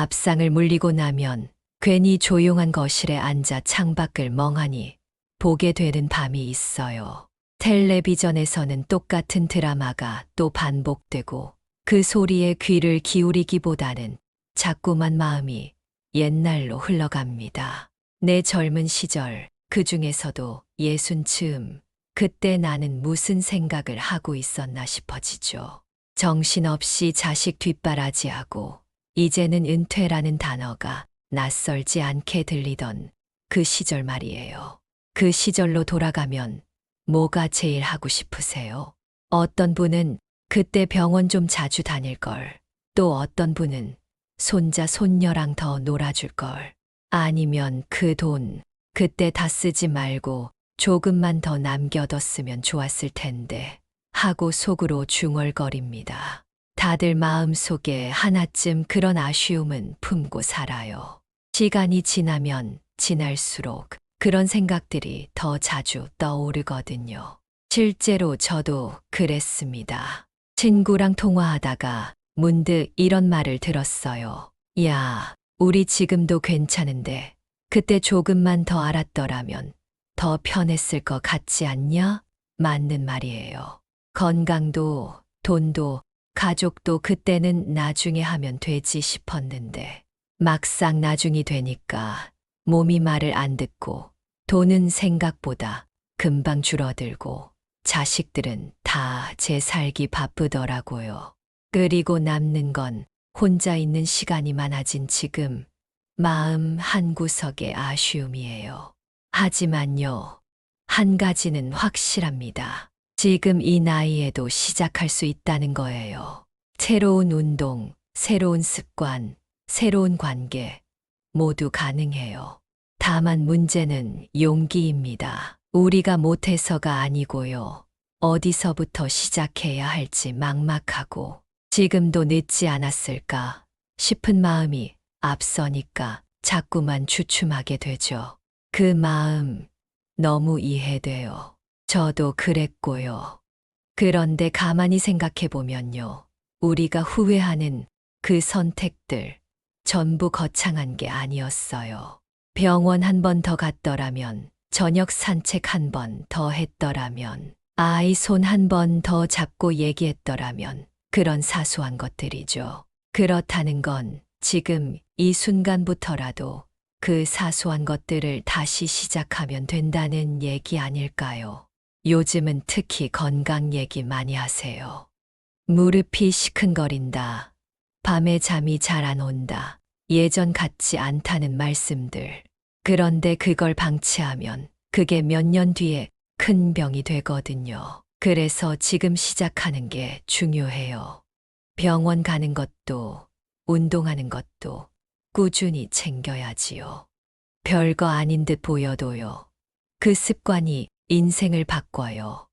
밥상을 물리고 나면 괜히 조용한 거실에 앉아 창밖을 멍하니 보게 되는 밤이 있어요. 텔레비전에서는 똑같은 드라마가 또 반복되고 그 소리에 귀를 기울이기보다는 자꾸만 마음이 옛날로 흘러갑니다. 내 젊은 시절, 그 중에서도 60즈음, 그때 나는 무슨 생각을 하고 있었나 싶어지죠. 정신없이 자식 뒷바라지하고 이제는 은퇴라는 단어가 낯설지 않게 들리던 그 시절 말이에요. 그 시절로 돌아가면 뭐가 제일 하고 싶으세요? 어떤 분은 그때 병원 좀 자주 다닐 걸, 또 어떤 분은 손자 손녀랑 더 놀아줄 걸, 아니면 그 돈 그때 다 쓰지 말고 조금만 더 남겨뒀으면 좋았을 텐데 하고 속으로 중얼거립니다. 다들 마음속에 하나쯤 그런 아쉬움은 품고 살아요. 시간이 지나면 지날수록 그런 생각들이 더 자주 떠오르거든요. 실제로 저도 그랬습니다. 친구랑 통화하다가 문득 이런 말을 들었어요. 야, 우리 지금도 괜찮은데 그때 조금만 더 알았더라면 더 편했을 것 같지 않냐? 맞는 말이에요. 건강도, 돈도, 가족도 그때는 나중에 하면 되지 싶었는데 막상 나중이 되니까 몸이 말을 안 듣고 돈은 생각보다 금방 줄어들고 자식들은 다 제 살기 바쁘더라고요. 그리고 남는 건 혼자 있는 시간이 많아진 지금 마음 한구석의 아쉬움이에요. 하지만요, 한 가지는 확실합니다. 지금 이 나이에도 시작할 수 있다는 거예요. 새로운 운동, 새로운 습관, 새로운 관계, 모두 가능해요. 다만 문제는 용기입니다. 우리가 못해서가 아니고요. 어디서부터 시작해야 할지 막막하고 지금도 늦지 않았을까 싶은 마음이 앞서니까 자꾸만 주춤하게 되죠. 그 마음 너무 이해돼요. 저도 그랬고요. 그런데 가만히 생각해 보면요. 우리가 후회하는 그 선택들 전부 거창한 게 아니었어요. 병원 한 번 더 갔더라면, 저녁 산책 한 번 더 했더라면, 아이 손 한 번 더 잡고 얘기했더라면 그런 사소한 것들이죠. 그렇다는 건 지금 이 순간부터라도 그 사소한 것들을 다시 시작하면 된다는 얘기 아닐까요? 요즘은 특히 건강 얘기 많이 하세요. 무릎이 시큰거린다. 밤에 잠이 잘 안 온다. 예전 같지 않다는 말씀들. 그런데 그걸 방치하면 그게 몇 년 뒤에 큰 병이 되거든요. 그래서 지금 시작하는 게 중요해요. 병원 가는 것도, 운동하는 것도 꾸준히 챙겨야지요. 별거 아닌 듯 보여도요. 그 습관이 인생을 바꿔요.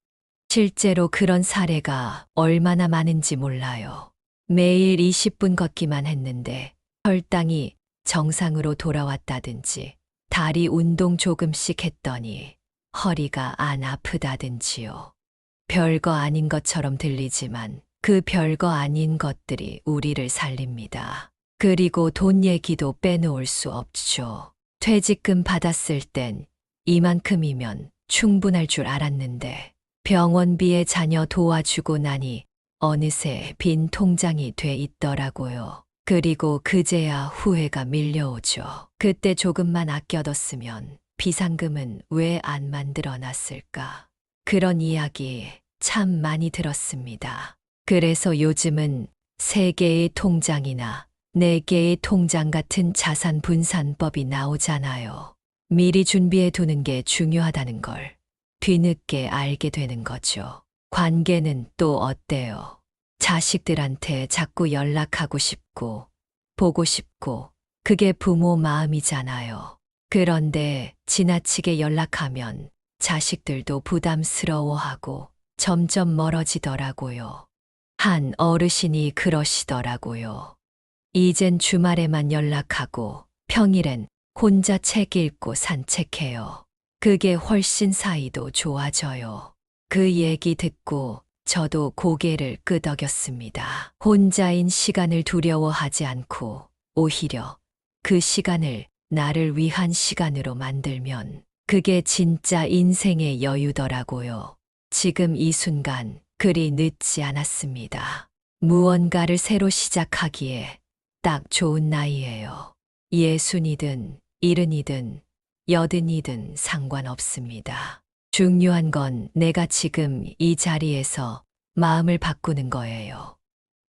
실제로 그런 사례가 얼마나 많은지 몰라요. 매일 20분 걷기만 했는데 혈당이 정상으로 돌아왔다든지, 다리 운동 조금씩 했더니 허리가 안 아프다든지요. 별거 아닌 것처럼 들리지만 그 별거 아닌 것들이 우리를 살립니다. 그리고 돈 얘기도 빼놓을 수 없죠. 퇴직금 받았을 땐 이만큼이면 충분할 줄 알았는데 병원비에 자녀 도와주고 나니 어느새 빈 통장이 돼 있더라고요. 그리고 그제야 후회가 밀려오죠. 그때 조금만 아껴뒀으면 비상금은 왜 안 만들어 놨을까? 그런 이야기 참 많이 들었습니다. 그래서 요즘은 3개의 통장이나 4개의 통장 같은 자산 분산법이 나오잖아요. 미리 준비해 두는 게 중요하다는 걸 뒤늦게 알게 되는 거죠. 관계는 또 어때요? 자식들한테 자꾸 연락하고 싶고, 보고 싶고, 그게 부모 마음이잖아요. 그런데 지나치게 연락하면 자식들도 부담스러워하고 점점 멀어지더라고요. 한 어르신이 그러시더라고요. 이젠 주말에만 연락하고 평일엔 혼자 책 읽고 산책해요. 그게 훨씬 사이도 좋아져요. 그 얘기 듣고 저도 고개를 끄덕였습니다. 혼자인 시간을 두려워하지 않고 오히려 그 시간을 나를 위한 시간으로 만들면 그게 진짜 인생의 여유더라고요. 지금 이 순간 그리 늦지 않았습니다. 무언가를 새로 시작하기에 딱 좋은 나이예요. 60이든 70이든 80이든 상관없습니다. 중요한 건 내가 지금 이 자리에서 마음을 바꾸는 거예요.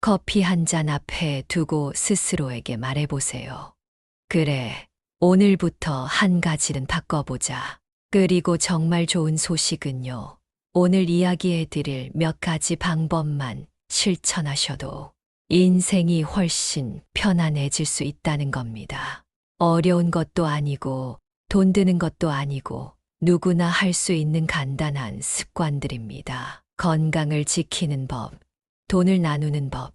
커피 한 잔 앞에 두고 스스로에게 말해보세요. 그래, 오늘부터 한 가지는 바꿔보자. 그리고 정말 좋은 소식은요. 오늘 이야기해드릴 몇 가지 방법만 실천하셔도 인생이 훨씬 편안해질 수 있다는 겁니다. 어려운 것도 아니고 돈 드는 것도 아니고 누구나 할 수 있는 간단한 습관들입니다. 건강을 지키는 법, 돈을 나누는 법,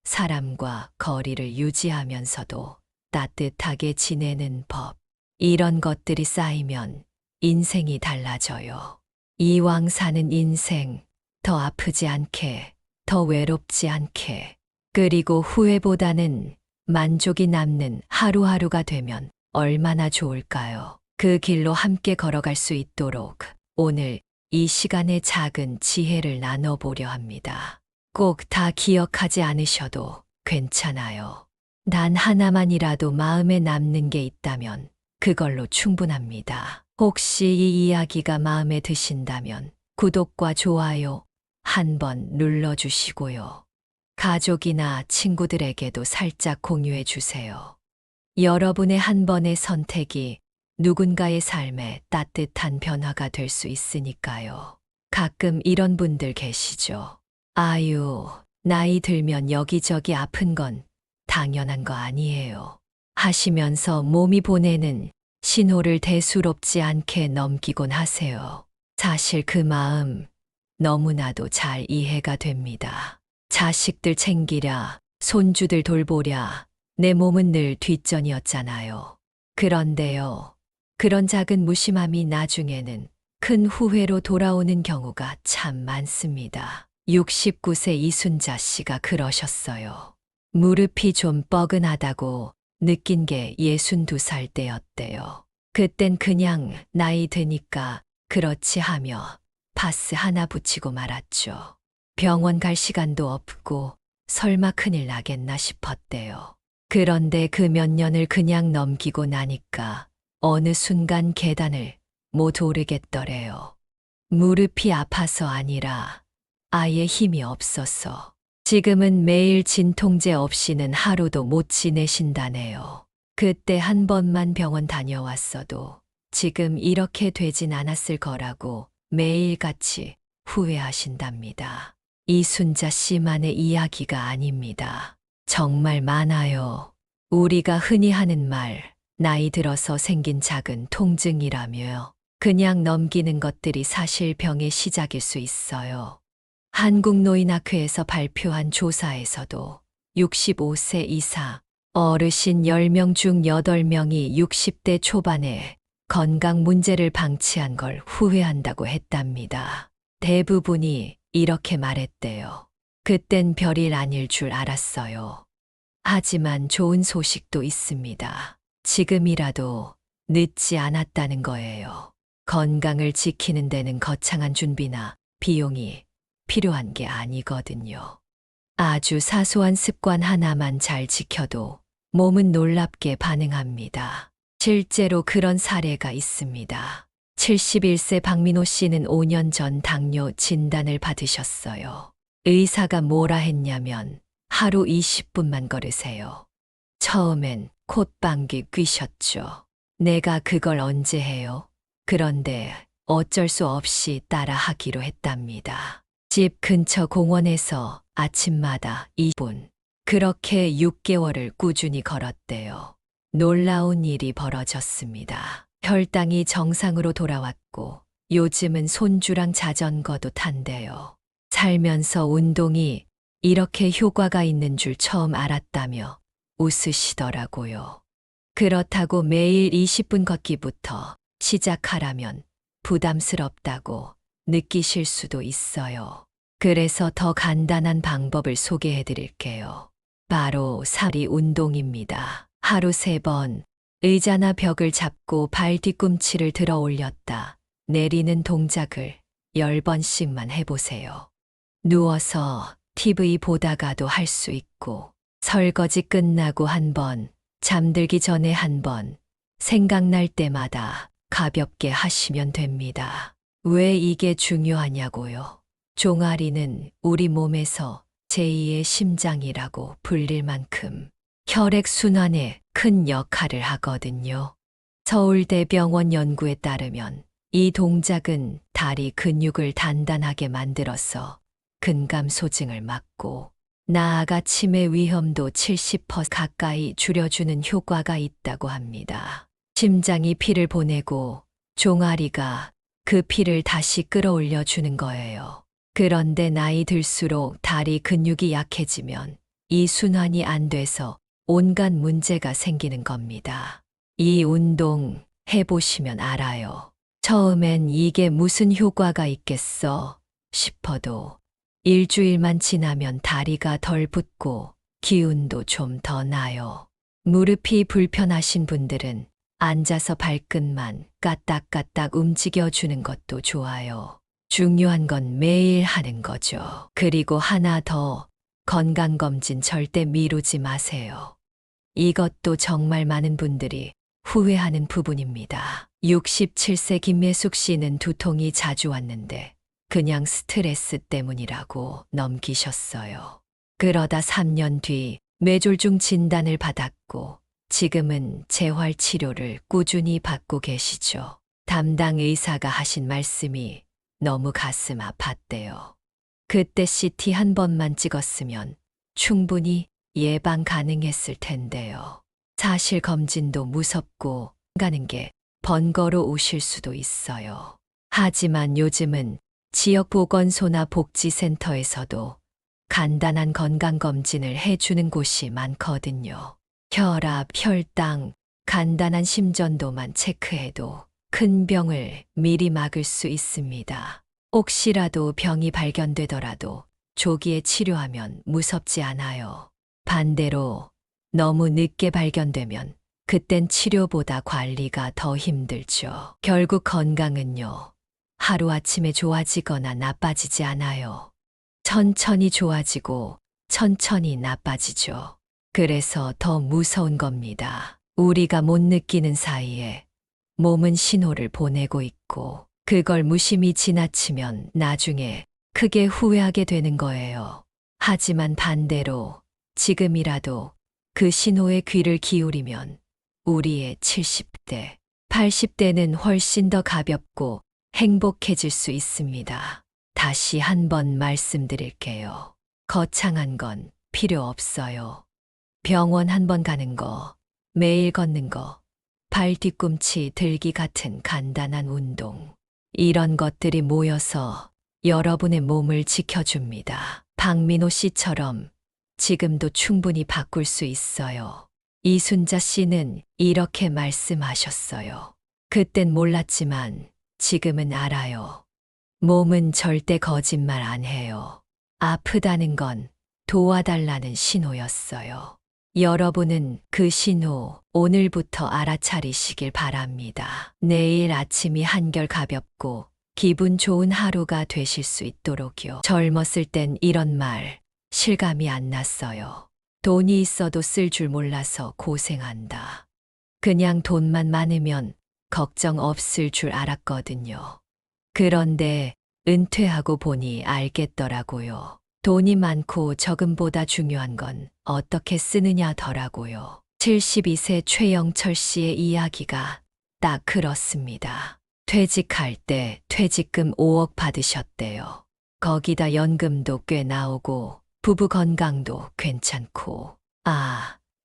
사람과 거리를 유지하면서도 따뜻하게 지내는 법. 이런 것들이 쌓이면 인생이 달라져요. 이왕 사는 인생, 더 아프지 않게, 더 외롭지 않게, 그리고 후회보다는 만족이 남는 하루하루가 되면 얼마나 좋을까요? 그 길로 함께 걸어갈 수 있도록 오늘 이 시간에 작은 지혜를 나눠보려 합니다. 꼭 다 기억하지 않으셔도 괜찮아요. 단 하나만이라도 마음에 남는 게 있다면 그걸로 충분합니다. 혹시 이 이야기가 마음에 드신다면 구독과 좋아요 한번 눌러주시고요. 가족이나 친구들에게도 살짝 공유해 주세요. 여러분의 한 번의 선택이 누군가의 삶에 따뜻한 변화가 될 수 있으니까요. 가끔 이런 분들 계시죠. 아유, 나이 들면 여기저기 아픈 건 당연한 거 아니에요. 하시면서 몸이 보내는 신호를 대수롭지 않게 넘기곤 하세요. 사실 그 마음 너무나도 잘 이해가 됩니다. 자식들 챙기랴, 손주들 돌보랴, 내 몸은 늘 뒷전이었잖아요. 그런데요, 그런 작은 무심함이 나중에는 큰 후회로 돌아오는 경우가 참 많습니다. 69세 이순자 씨가 그러셨어요. 무릎이 좀 뻐근하다고 느낀 게 62살 때였대요. 그땐 그냥 나이 드니까 그렇지 하며 파스 하나 붙이고 말았죠. 병원 갈 시간도 없고 설마 큰일 나겠나 싶었대요. 그런데 그 몇 년을 그냥 넘기고 나니까 어느 순간 계단을 못 오르겠더래요. 무릎이 아파서 아니라 아예 힘이 없어서. 지금은 매일 진통제 없이는 하루도 못 지내신다네요. 그때 한 번만 병원 다녀왔어도 지금 이렇게 되진 않았을 거라고 매일같이 후회하신답니다. 이순자 씨만의 이야기가 아닙니다. 정말 많아요. 우리가 흔히 하는 말, 나이 들어서 생긴 작은 통증이라며 그냥 넘기는 것들이 사실 병의 시작일 수 있어요. 한국노인학회에서 발표한 조사에서도 65세 이상 어르신 10명 중 8명이 60대 초반에 건강 문제를 방치한 걸 후회한다고 했답니다. 대부분이 이렇게 말했대요. 그땐 별일 아닐 줄 알았어요. 하지만 좋은 소식도 있습니다. 지금이라도 늦지 않았다는 거예요. 건강을 지키는 데는 거창한 준비나 비용이 필요한 게 아니거든요. 아주 사소한 습관 하나만 잘 지켜도 몸은 놀랍게 반응합니다. 실제로 그런 사례가 있습니다. 71세 박민호 씨는 5년 전 당뇨 진단을 받으셨어요. 의사가 뭐라 했냐면 하루 20분만 걸으세요. 처음엔 콧방귀 뀌셨죠. 내가 그걸 언제 해요? 그런데 어쩔 수 없이 따라 하기로 했답니다. 집 근처 공원에서 아침마다 2분. 그렇게 6개월을 꾸준히 걸었대요. 놀라운 일이 벌어졌습니다. 혈당이 정상으로 돌아왔고 요즘은 손주랑 자전거도 탄대요. 살면서 운동이 이렇게 효과가 있는 줄 처음 알았다며 웃으시더라고요. 그렇다고 매일 20분 걷기부터 시작하라면 부담스럽다고 느끼실 수도 있어요. 그래서 더 간단한 방법을 소개해 드릴게요. 바로 사리 운동입니다. 하루 3번 의자나 벽을 잡고 발 뒤꿈치를 들어 올렸다 내리는 동작을 10번씩만 해보세요. 누워서 TV 보다가도 할 수 있고, 설거지 끝나고 1번, 잠들기 전에 1번, 생각날 때마다 가볍게 하시면 됩니다. 왜 이게 중요하냐고요? 종아리는 우리 몸에서 제2의 심장이라고 불릴 만큼 혈액순환에 큰 역할을 하거든요. 서울대병원 연구에 따르면 이 동작은 다리 근육을 단단하게 만들어서 근감소증을 막고 나아가 치매 위험도 70% 가까이 줄여주는 효과가 있다고 합니다. 심장이 피를 보내고 종아리가 그 피를 다시 끌어올려 주는 거예요. 그런데 나이 들수록 다리 근육이 약해지면 이 순환이 안 돼서 온갖 문제가 생기는 겁니다. 이 운동 해보시면 알아요. 처음엔 이게 무슨 효과가 있겠어 싶어도 일주일만 지나면 다리가 덜 붓고 기운도 좀 더 나요. 무릎이 불편하신 분들은 앉아서 발끝만 까딱까딱 움직여주는 것도 좋아요. 중요한 건 매일 하는 거죠. 그리고 하나 더, 건강검진 절대 미루지 마세요. 이것도 정말 많은 분들이 후회하는 부분입니다. 67세 김매숙 씨는 두통이 자주 왔는데 그냥 스트레스 때문이라고 넘기셨어요. 그러다 3년 뒤 뇌졸중 진단을 받았고 지금은 재활치료를 꾸준히 받고 계시죠. 담당 의사가 하신 말씀이 너무 가슴 아팠대요. 그때 CT 1번만 찍었으면 충분히 예방 가능했을 텐데요. 사실 검진도 무섭고 가는 게 번거로우실 수도 있어요. 하지만 요즘은 지역보건소나 복지센터에서도 간단한 건강검진을 해주는 곳이 많거든요. 혈압, 혈당, 간단한 심전도만 체크해도 큰 병을 미리 막을 수 있습니다. 혹시라도 병이 발견되더라도 조기에 치료하면 무섭지 않아요. 반대로 너무 늦게 발견되면 그땐 치료보다 관리가 더 힘들죠. 결국 건강은요, 하루아침에 좋아지거나 나빠지지 않아요. 천천히 좋아지고 천천히 나빠지죠. 그래서 더 무서운 겁니다. 우리가 못 느끼는 사이에 몸은 신호를 보내고 있고 그걸 무심히 지나치면 나중에 크게 후회하게 되는 거예요. 하지만 반대로 지금이라도 그 신호에 귀를 기울이면 우리의 70대, 80대는 훨씬 더 가볍고 행복해질 수 있습니다. 다시 한번 말씀드릴게요. 거창한 건 필요 없어요. 병원 1번 가는 거, 매일 걷는 거, 발 뒤꿈치 들기 같은 간단한 운동. 이런 것들이 모여서 여러분의 몸을 지켜줍니다. 박민호 씨처럼 지금도 충분히 바꿀 수 있어요. 이순자 씨는 이렇게 말씀하셨어요. 그땐 몰랐지만 지금은 알아요. 몸은 절대 거짓말 안 해요. 아프다는 건 도와달라는 신호였어요. 여러분은 그 신호 오늘부터 알아차리시길 바랍니다. 내일 아침이 한결 가볍고 기분 좋은 하루가 되실 수 있도록요. 젊었을 땐 이런 말 실감이 안 났어요. 돈이 있어도 쓸 줄 몰라서 고생한다. 그냥 돈만 많으면 걱정 없을 줄 알았거든요. 그런데 은퇴하고 보니 알겠더라고요. 돈이 많고 적음보다 중요한 건 어떻게 쓰느냐더라고요. 72세 최영철 씨의 이야기가 딱 그렇습니다. 퇴직할 때 퇴직금 5억 받으셨대요. 거기다 연금도 꽤 나오고 부부 건강도 괜찮고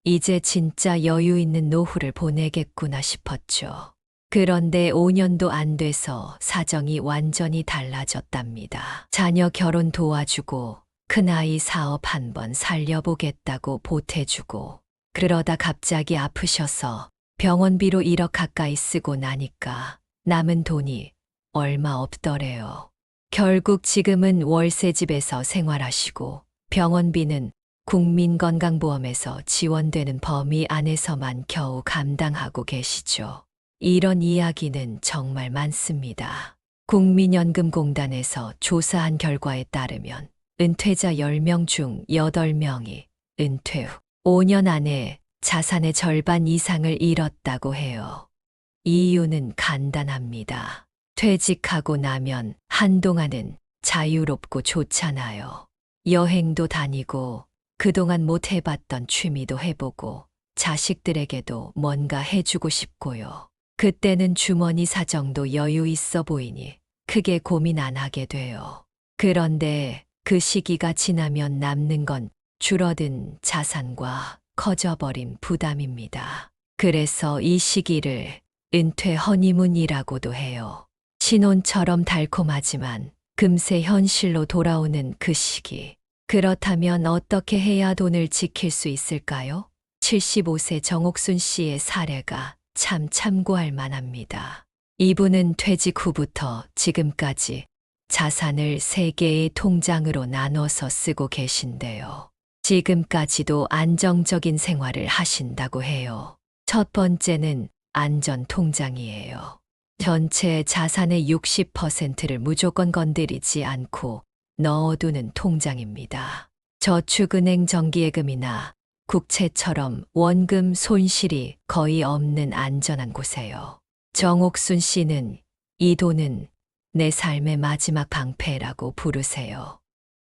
이제 진짜 여유 있는 노후를 보내겠구나 싶었죠. 그런데 5년도 안 돼서 사정이 완전히 달라졌답니다. 자녀 결혼 도와주고 큰아이 사업 1번 살려보겠다고 보태주고 그러다 갑자기 아프셔서 병원비로 1억 가까이 쓰고 나니까 남은 돈이 얼마 없더래요. 결국 지금은 월세집에서 생활하시고 병원비는 국민건강보험에서 지원되는 범위 안에서만 겨우 감당하고 계시죠. 이런 이야기는 정말 많습니다. 국민연금공단에서 조사한 결과에 따르면 은퇴자 10명 중 8명이 은퇴 후 5년 안에 자산의 절반 이상을 잃었다고 해요. 이유는 간단합니다. 퇴직하고 나면 한동안은 자유롭고 좋잖아요. 여행도 다니고 그동안 못 해봤던 취미도 해보고 자식들에게도 뭔가 해주고 싶고요. 그때는 주머니 사정도 여유 있어 보이니 크게 고민 안 하게 돼요. 그런데 그 시기가 지나면 남는 건 줄어든 자산과 커져버린 부담입니다. 그래서 이 시기를 은퇴 허니문이라고도 해요. 신혼처럼 달콤하지만 금세 현실로 돌아오는 그 시기. 그렇다면 어떻게 해야 돈을 지킬 수 있을까요? 75세 정옥순 씨의 사례가 참 참고할 만합니다. 이분은 퇴직 후부터 지금까지 자산을 3개의 통장으로 나눠서 쓰고 계신데요. 지금까지도 안정적인 생활을 하신다고 해요. 첫 번째는 안전통장이에요. 전체 자산의 60%를 무조건 건드리지 않고 넣어두는 통장입니다. 저축은행 정기예금이나 국채처럼 원금 손실이 거의 없는 안전한 곳에요. 정옥순 씨는 이 돈은 내 삶의 마지막 방패라고 부르세요.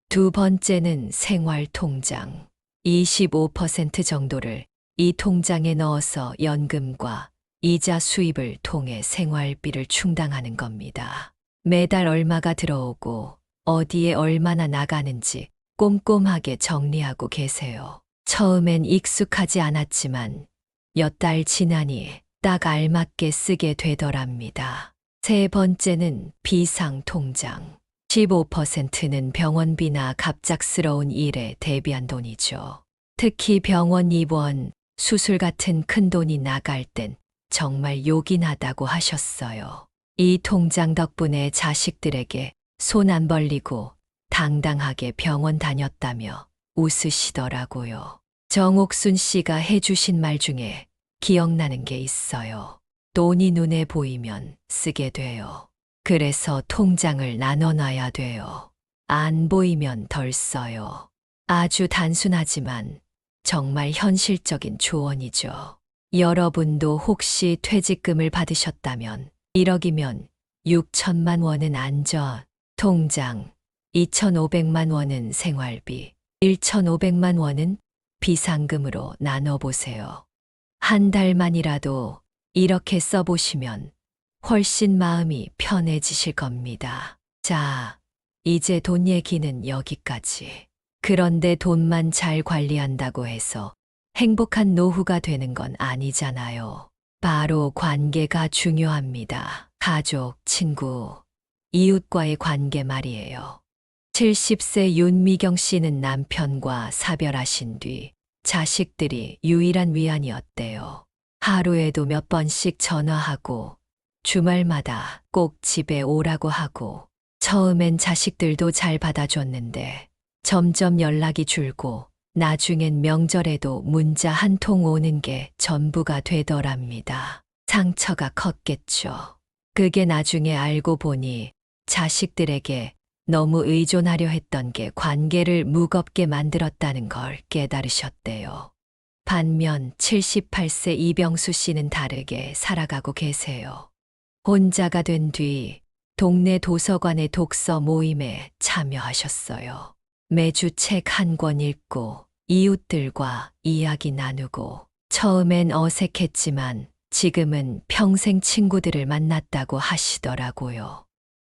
두 번째는 생활통장. 25% 정도를 이 통장에 넣어서 연금과 이자 수입을 통해 생활비를 충당하는 겁니다. 매달 얼마가 들어오고 어디에 얼마나 나가는지 꼼꼼하게 정리하고 계세요. 처음엔 익숙하지 않았지만 몇 달 지나니 딱 알맞게 쓰게 되더랍니다. 세 번째는 비상통장. 15%는 병원비나 갑작스러운 일에 대비한 돈이죠. 특히 병원 입원, 수술 같은 큰 돈이 나갈 땐 정말 요긴하다고 하셨어요. 이 통장 덕분에 자식들에게 손 안 벌리고 당당하게 병원 다녔다며 웃으시더라고요. 정옥순 씨가 해주신 말 중에 기억나는 게 있어요. 돈이 눈에 보이면 쓰게 돼요. 그래서 통장을 나눠놔야 돼요. 안 보이면 덜 써요. 아주 단순하지만 정말 현실적인 조언이죠. 여러분도 혹시 퇴직금을 받으셨다면 1억이면 6천만 원은 안전, 통장, 2,500만 원은 생활비, 1,500만 원은 비상금으로 나눠보세요. 한 달만이라도 이렇게 써보시면 훨씬 마음이 편해지실 겁니다. 자, 이제 돈 얘기는 여기까지. 그런데 돈만 잘 관리한다고 해서 행복한 노후가 되는 건 아니잖아요. 바로 관계가 중요합니다. 가족, 친구, 이웃과의 관계 말이에요. 70세 윤미경 씨는 남편과 사별하신 뒤 자식들이 유일한 위안이었대요. 하루에도 몇 번씩 전화하고 주말마다 꼭 집에 오라고 하고 처음엔 자식들도 잘 받아줬는데 점점 연락이 줄고 나중엔 명절에도 문자 한 통 오는 게 전부가 되더랍니다. 상처가 컸겠죠. 그게 나중에 알고 보니 자식들에게 너무 의존하려 했던 게 관계를 무겁게 만들었다는 걸 깨달으셨대요. 반면 78세 이병수 씨는 다르게 살아가고 계세요. 혼자가 된 뒤 동네 도서관의 독서 모임에 참여하셨어요. 매주 책 한 권 읽고 이웃들과 이야기 나누고 처음엔 어색했지만 지금은 평생 친구들을 만났다고 하시더라고요.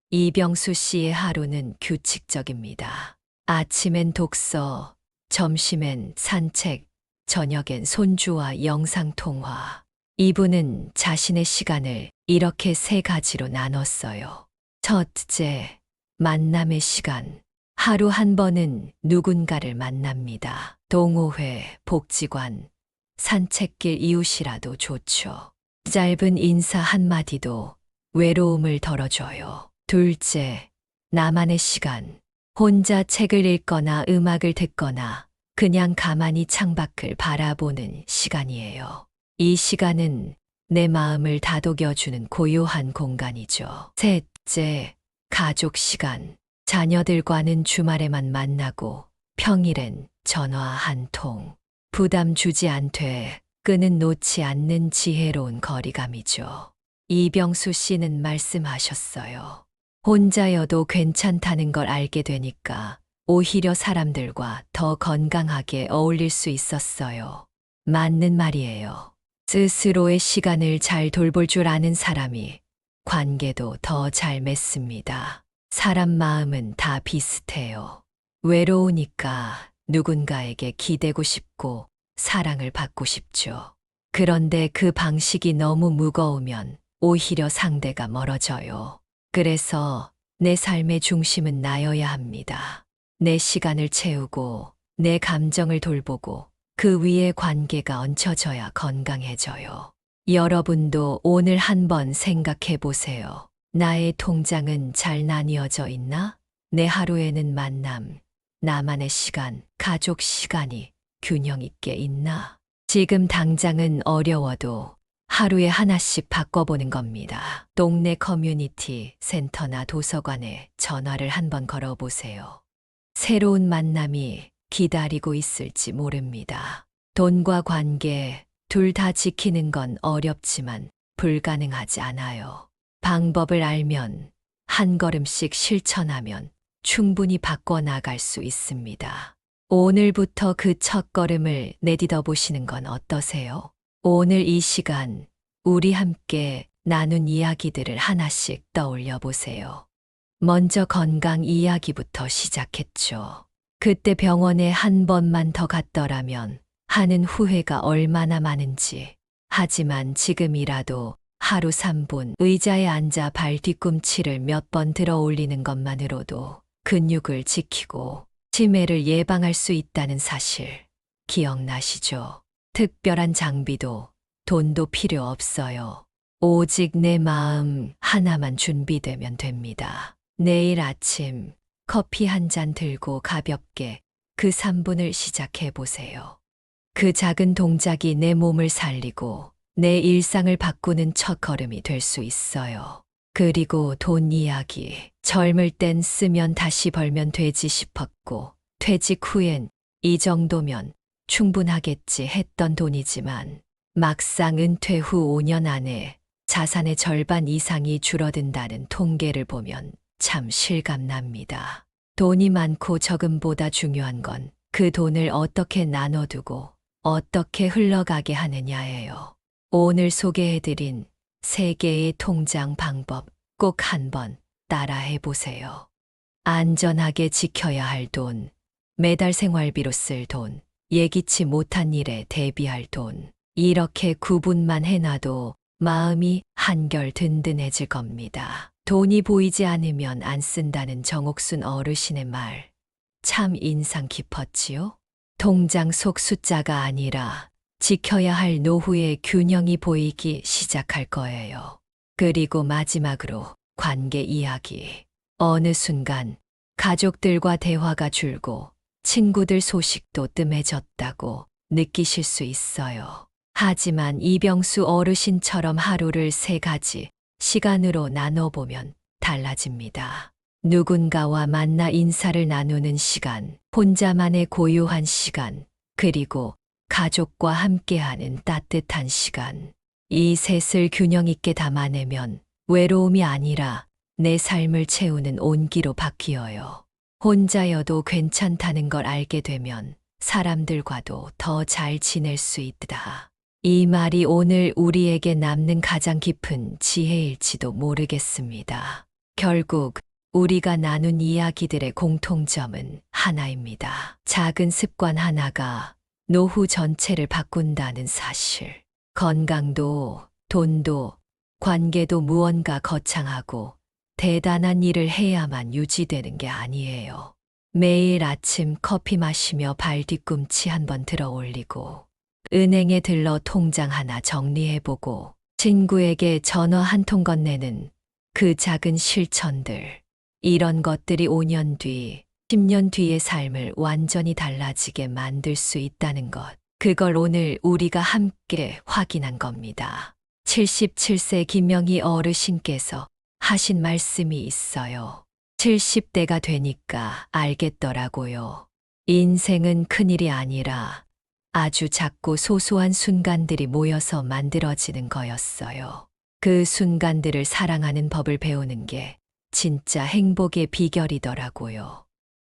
이병수 씨의 하루는 규칙적입니다. 아침엔 독서, 점심엔 산책, 저녁엔 손주와 영상통화. 이분은 자신의 시간을 이렇게 3가지로 나눴어요. 첫째, 만남의 시간. 하루 한 번은 누군가를 만납니다. 동호회, 복지관, 산책길 이웃이라도 좋죠. 짧은 인사 한마디도 외로움을 덜어줘요. 둘째, 나만의 시간. 혼자 책을 읽거나 음악을 듣거나 그냥 가만히 창밖을 바라보는 시간이에요. 이 시간은 내 마음을 다독여주는 고요한 공간이죠. 셋째, 가족 시간. 자녀들과는 주말에만 만나고 평일엔 전화 한 통. 부담 주지 않되 끈은 놓지 않는 지혜로운 거리감이죠. 이병수 씨는 말씀하셨어요. 혼자여도 괜찮다는 걸 알게 되니까 오히려 사람들과 더 건강하게 어울릴 수 있었어요. 맞는 말이에요. 스스로의 시간을 잘 돌볼 줄 아는 사람이 관계도 더 잘 맺습니다. 사람 마음은 다 비슷해요. 외로우니까 누군가에게 기대고 싶고 사랑을 받고 싶죠. 그런데 그 방식이 너무 무거우면 오히려 상대가 멀어져요. 그래서 내 삶의 중심은 나여야 합니다. 내 시간을 채우고 내 감정을 돌보고 그 위에 관계가 얹혀져야 건강해져요. 여러분도 오늘 한번 생각해 보세요. 나의 통장은 잘 나뉘어져 있나? 내 하루에는 만남, 나만의 시간, 가족 시간이 균형 있게 있나? 지금 당장은 어려워도 하루에 하나씩 바꿔보는 겁니다. 동네 커뮤니티 센터나 도서관에 전화를 한번 걸어보세요. 새로운 만남이 기다리고 있을지 모릅니다. 돈과 관계 둘 다 지키는 건 어렵지만 불가능하지 않아요. 방법을 알면 한 걸음씩 실천하면 충분히 바꿔나갈 수 있습니다. 오늘부터 그 첫 걸음을 내딛어 보시는 건 어떠세요? 오늘 이 시간 우리 함께 나눈 이야기들을 하나씩 떠올려 보세요. 먼저 건강 이야기부터 시작했죠. 그때 병원에 한 번만 더 갔더라면 하는 후회가 얼마나 많은지. 하지만 지금이라도 하루 3분 의자에 앉아 발 뒤꿈치를 몇 번 들어 올리는 것만으로도 근육을 지키고 치매를 예방할 수 있다는 사실 기억나시죠? 특별한 장비도 돈도 필요 없어요. 오직 내 마음 하나만 준비되면 됩니다. 내일 아침 커피 한 잔 들고 가볍게 그 3분을 시작해 보세요. 그 작은 동작이 내 몸을 살리고 내 일상을 바꾸는 첫걸음이 될 수 있어요. 그리고 돈 이야기. 젊을 땐 쓰면 다시 벌면 되지 싶었고 퇴직 후엔 이 정도면 충분하겠지 했던 돈이지만 막상 은퇴 후 5년 안에 자산의 절반 이상이 줄어든다는 통계를 보면 참 실감납니다. 돈이 많고 적음보다 중요한 건 그 돈을 어떻게 나눠두고 어떻게 흘러가게 하느냐예요. 오늘 소개해드린 3개의 통장 방법 꼭 한번 따라해 보세요. 안전하게 지켜야 할 돈, 매달 생활비로 쓸 돈, 예기치 못한 일에 대비할 돈. 이렇게 구분만 해놔도 마음이 한결 든든해질 겁니다. 돈이 보이지 않으면 안 쓴다는 정옥순 어르신의 말. 참 인상 깊었지요? 통장 속 숫자가 아니라 지켜야 할 노후의 균형이 보이기 시작할 거예요. 그리고 마지막으로 관계 이야기. 어느 순간 가족들과 대화가 줄고 친구들 소식도 뜸해졌다고 느끼실 수 있어요. 하지만 이병수 어르신처럼 하루를 3가지 시간으로 나눠보면 달라집니다. 누군가와 만나 인사를 나누는 시간, 혼자만의 고요한 시간, 그리고 가족과 함께하는 따뜻한 시간. 이 셋을 균형 있게 담아내면 외로움이 아니라 내 삶을 채우는 온기로 바뀌어요. 혼자여도 괜찮다는 걸 알게 되면 사람들과도 더 잘 지낼 수 있다. 이 말이 오늘 우리에게 남는 가장 깊은 지혜일지도 모르겠습니다. 결국 우리가 나눈 이야기들의 공통점은 하나입니다. 작은 습관 하나가 노후 전체를 바꾼다는 사실. 건강도, 돈도, 관계도 무언가 거창하고 대단한 일을 해야만 유지되는 게 아니에요. 매일 아침 커피 마시며 발 뒤꿈치 한번 들어 올리고, 은행에 들러 통장 하나 정리해보고, 친구에게 전화 한 통 건네는 그 작은 실천들. 이런 것들이 5년 뒤 10년 뒤의 삶을 완전히 달라지게 만들 수 있다는 것. 그걸 오늘 우리가 함께 확인한 겁니다. 77세 김명희 어르신께서 하신 말씀이 있어요. 70대가 되니까 알겠더라고요. 인생은 큰일이 아니라 아주 작고 소소한 순간들이 모여서 만들어지는 거였어요. 그 순간들을 사랑하는 법을 배우는 게 진짜 행복의 비결이더라고요.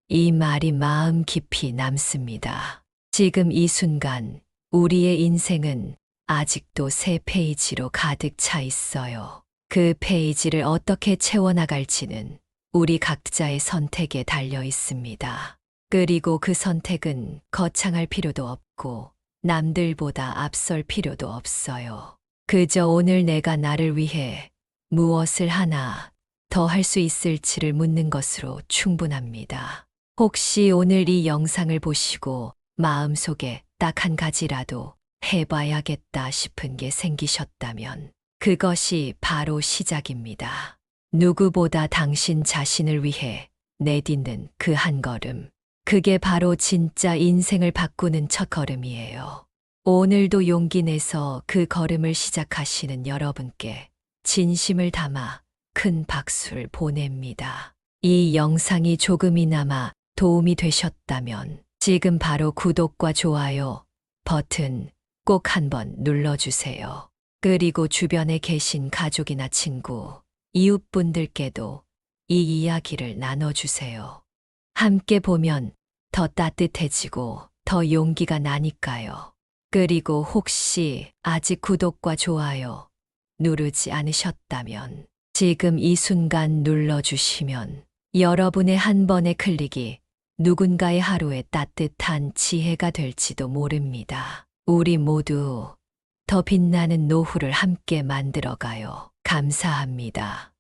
이 말이 마음 깊이 남습니다. 지금 이 순간 우리의 인생은 아직도 새 페이지로 가득 차 있어요. 그 페이지를 어떻게 채워나갈지는 우리 각자의 선택에 달려 있습니다. 그리고 그 선택은 거창할 필요도 없고 남들보다 앞설 필요도 없어요. 그저 오늘 내가 나를 위해 무엇을 하나 더 할 수 있을지를 묻는 것으로 충분합니다. 혹시 오늘 이 영상을 보시고 마음속에 딱 한 가지라도 해봐야겠다 싶은 게 생기셨다면 그것이 바로 시작입니다. 누구보다 당신 자신을 위해 내딛는 그 한 걸음. 그게 바로 진짜 인생을 바꾸는 첫 걸음이에요. 오늘도 용기 내서 그 걸음을 시작하시는 여러분께 진심을 담아 큰 박수를 보냅니다. 이 영상이 조금이나마 도움이 되셨다면 지금 바로 구독과 좋아요 버튼 꼭 한번 눌러주세요. 그리고 주변에 계신 가족이나 친구, 이웃분들께도 이 이야기를 나눠주세요. 함께 보면 더 따뜻해지고 더 용기가 나니까요. 그리고 혹시 아직 구독과 좋아요 누르지 않으셨다면 지금 이 순간 눌러주시면 여러분의 한 번의 클릭이 누군가의 하루에 따뜻한 지혜가 될지도 모릅니다. 우리 모두 더 빛나는 노후를 함께 만들어가요. 감사합니다.